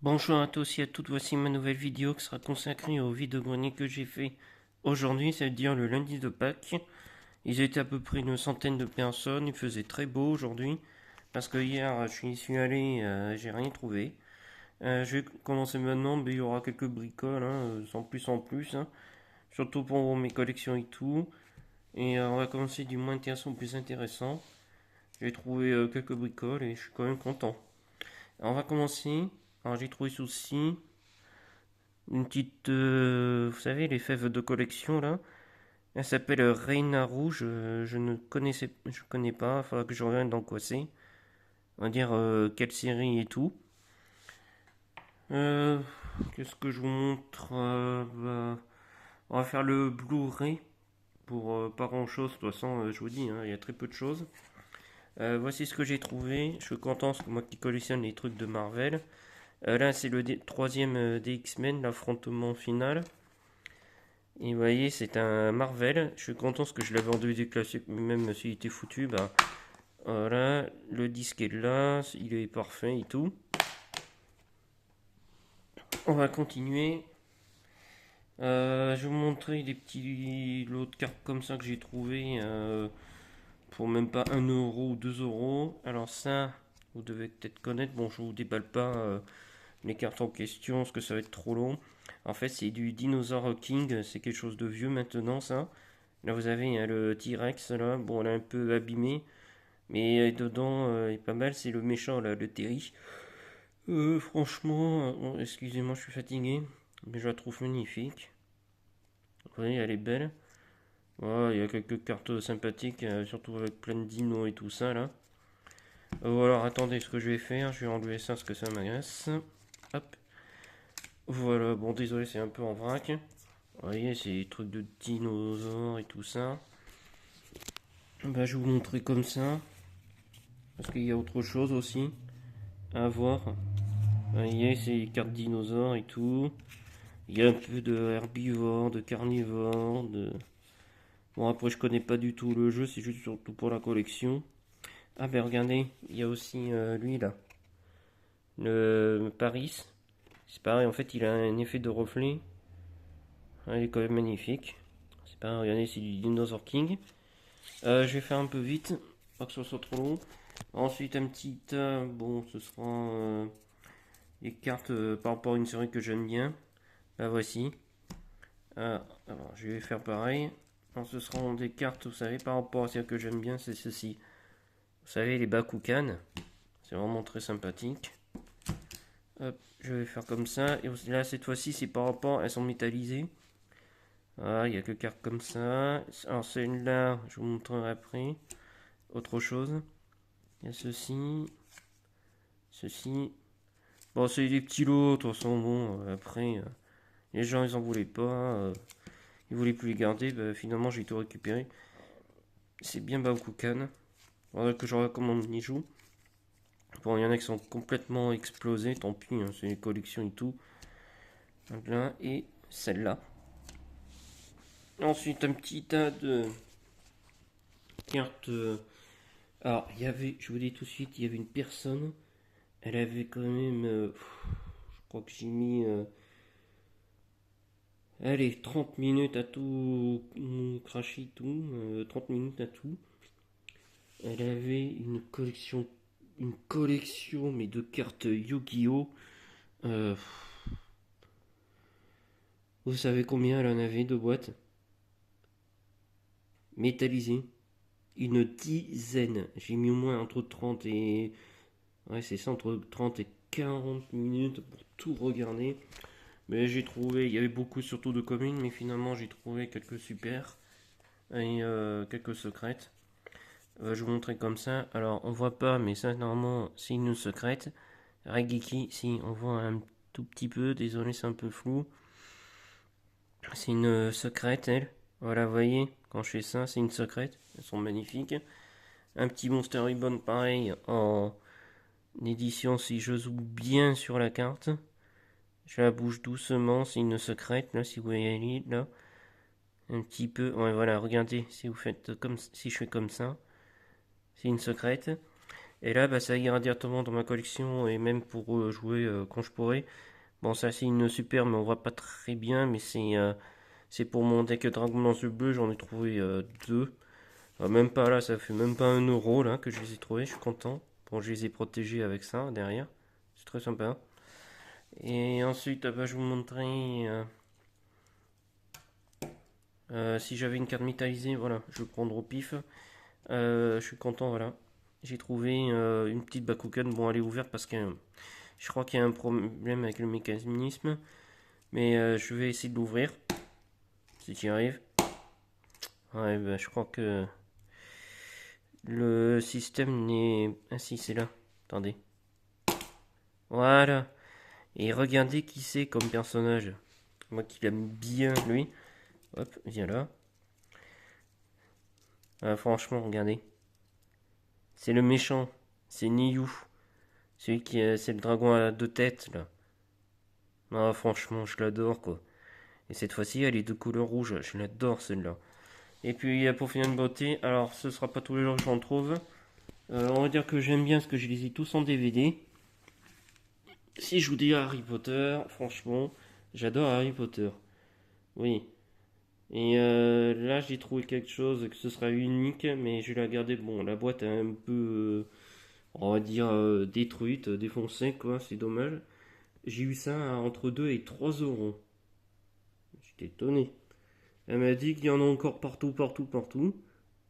Bonjour à tous et à toutes, voici ma nouvelle vidéo qui sera consacrée au vide-grenier que j'ai fait aujourd'hui, c'est-à-dire le lundi de Pâques. Ils étaient à peu près une centaine de personnes, il faisait très beau aujourd'hui, parce que hier je suis allé, j'ai rien trouvé. Je vais commencer maintenant, mais il y aura quelques bricoles, hein, sans plus en plus, hein, surtout pour mes collections et tout. Et on va commencer du moins intéressant au plus intéressant. J'ai trouvé quelques bricoles et je suis quand même content. Alors on va commencer. Alors j'ai trouvé ceci. Une petite, vous savez, les fèves de collection là. Elle s'appelle Reina Rouge. Je connais pas. Il faudra que je regarde dans quoi c'est. On va dire quelle série et tout. Euh, Qu'est-ce que je vous montre on va faire le Blu-ray pour pas grand-chose. De toute façon, je vous dis, hein, il y a très peu de choses. Voici ce que j'ai trouvé. Je suis content, parce que moi qui collectionne les trucs de Marvel. Là, c'est le troisième des X-Men, l'affrontement final. Et vous voyez, c'est un Marvel. Je suis content parce que je l'avais en DVD classique, même s'il était foutu. Bah, voilà, le disque est là, il est parfait et tout. On va continuer. Je vais vous montrer des petits lots de cartes comme ça que j'ai trouvé pour même pas 1 € ou 2 €. Alors, ça, vous devez peut-être connaître. Bon, je vous déballe pas les cartes en question parce que ça va être trop long. En fait, c'est du Dinosaur King. C'est quelque chose de vieux maintenant, ça. Là, vous avez le T-Rex, là. Bon, elle est un peu abîmée. Mais dedans, il est pas mal. C'est le méchant, là, le Terry. Franchement, excusez-moi, je suis fatigué. Mais je la trouve magnifique. Vous voyez, elle est belle. Voilà, il y a quelques cartes sympathiques, surtout avec plein de dinos et tout ça, là. Alors, attendez, ce que je vais faire, je vais enlever ça parce que ça m'agace. Hop. Voilà, bon, désolé, c'est un peu en vrac. Vous voyez, c'est des trucs de dinosaures et tout ça. Bah, je vais vous montrer comme ça. Parce qu'il y a autre chose aussi à voir. Vous voyez, c'est les cartes dinosaures et tout. Il y a un peu de herbivore, de carnivore, de... Bon, après, je connais pas du tout le jeu, c'est juste surtout pour la collection. Ah, ben regardez, il y a aussi lui là, le Paris. C'est pareil, en fait, il a un effet de reflet. Ah, il est quand même magnifique. C'est pareil, regardez, c'est du Dinosaur King. Je vais faire un peu vite, pas que ce soit trop long. Ensuite, un petit tas, bon, ce sera les cartes par rapport à une série que j'aime bien. La voici. Alors, je vais faire pareil. Alors, ce seront des cartes, vous savez, par rapport à celle que j'aime bien, c'est ceci. Vous savez, les Bakugan. C'est vraiment très sympathique. Hop, je vais faire comme ça. Et là, cette fois-ci, c'est par rapport, elles sont métallisées. Voilà, il n'y a que cartes comme ça. Alors, celle-là, je vous montrerai après. Autre chose. Il y a ceci. Ceci. Bon, c'est des petits lots, de toute façon, bon, après, les gens, ils en voulaient pas. Ils voulaient plus les garder. Bah, finalement, j'ai tout récupéré. C'est bien Bakugan. Voilà que je recommande Nijou. Bon, il y en a qui sont complètement explosés, tant pis, hein, c'est les collections et tout. Donc là, et celle-là. Ensuite, un petit tas de cartes. Alors, il y avait, je vous dis tout de suite, il y avait une personne. Elle avait quand même. Je crois que j'ai mis. Allez, 30 minutes à tout cracher, tout. 30 minutes à tout. Elle avait une collection, mais de cartes Yu-Gi-Oh! Euh, Vous savez combien elle en avait de boîtes métallisées? Une dizaine. J'ai mis au moins entre 30 et... Ouais, c'est ça, entre 30 et 40 minutes pour tout regarder. Mais j'ai trouvé, il y avait beaucoup surtout de communes, mais finalement j'ai trouvé quelques super et quelques secrètes. Je vous montrer comme ça. Alors on voit pas, mais ça normalement c'est une secrète. Regiki, si on voit un tout petit peu, désolé c'est un peu flou. C'est une secrète elle. Voilà, vous voyez, quand je fais ça, c'est une secrète. Elles sont magnifiques. Un petit Monster Ribbon pareil en édition si je zoome bien sur la carte. Je la bouge doucement, c'est une secrète là si vous voyez là. Un petit peu. Ouais voilà, regardez si vous faites comme si je fais comme ça. C'est une secrète. Et là, bah, ça ira directement dans ma collection et même pour jouer quand je pourrai. Bon, ça c'est une super, mais on voit pas très bien, mais c'est pour mon deck Dragon Lance Bleu, j'en ai trouvé deux. Même pas là, ça fait même pas 1 euro là que je les ai trouvés, je suis content. Bon, je les ai protégés avec ça derrière, c'est très sympa. Et ensuite, bah, je vous montrerai si j'avais une carte métallisée, voilà, je vais le prendre au pif. Je suis content, voilà. J'ai trouvé une petite Bakugan, bon, elle est ouverte parce que je crois qu'il y a un problème avec le mécanisme, mais je vais essayer de l'ouvrir si j'y arrive. Ouais, bah, je crois que le système n'est. Ah si, c'est là. Attendez. Voilà. Et regardez qui c'est comme personnage. Moi qui l'aime bien, lui. Hop, viens là. Ah, franchement, regardez. C'est le méchant. C'est Niyu. Celui qui c'est le dragon à 2 têtes, là. Ah, franchement, je l'adore, quoi. Et cette fois-ci, elle est de couleur rouge. Je l'adore, celle-là. Et puis, pour finir une beauté, alors, ce sera pas tous les jours que j'en trouve. On va dire que j'aime bien parce que je les ai tous en DVD. Si je vous dis Harry Potter, franchement, j'adore Harry Potter. Oui. Et là, j'ai trouvé quelque chose que ce sera unique, mais je vais la garder. Bon, la boîte est un peu, on va dire, détruite, défoncée, quoi. C'est dommage. J'ai eu ça entre 2 et 3 euros. J'étais étonné. Elle m'a dit qu'il y en a encore partout, partout, partout.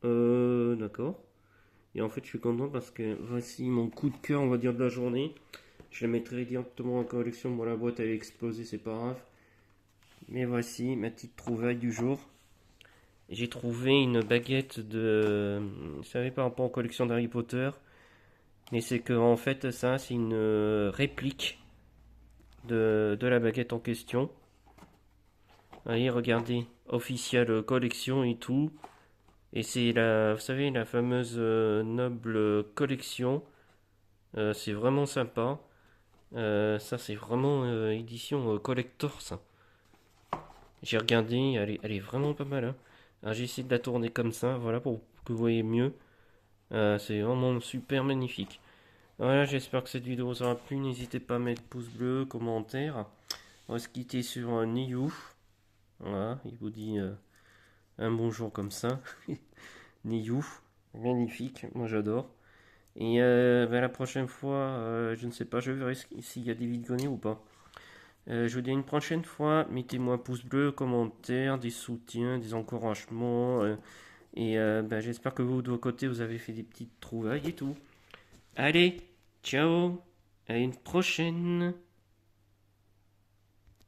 D'accord. Et en fait, je suis content parce que voici mon coup de cœur, on va dire, de la journée. Je la mettrai directement en collection. Bon, la boîte elle est explosée, c'est pas grave. Mais voici ma petite trouvaille du jour. J'ai trouvé une baguette de. Vous savez, par rapport aux collections d'Harry Potter. Mais c'est que, en fait, ça, c'est une réplique de la baguette en question. Allez, regardez. Official collection et tout. Et c'est la, vous savez, la fameuse noble collection. C'est vraiment sympa. Ça, c'est vraiment édition collector, ça. J'ai regardé, elle est vraiment pas mal, hein. Alors, j'ai essayé de la tourner comme ça, voilà, pour que vous voyez mieux. C'est vraiment super magnifique. Voilà, j'espère que cette vidéo vous aura plu. N'hésitez pas à mettre pouce bleu, commentaire. On va se quitter sur un Niyu. Voilà, il vous dit un bonjour comme ça. Niyu, magnifique, moi j'adore. Et ben, la prochaine fois, je ne sais pas, je verrai s'il y a des vidéos ou pas. Je vous dis à une prochaine fois. Mettez-moi un pouce bleu, commentaire, des soutiens, des encouragements. Et ben, j'espère que vous, de votre côté, vous avez fait des petites trouvailles et tout. Allez, ciao, à une prochaine.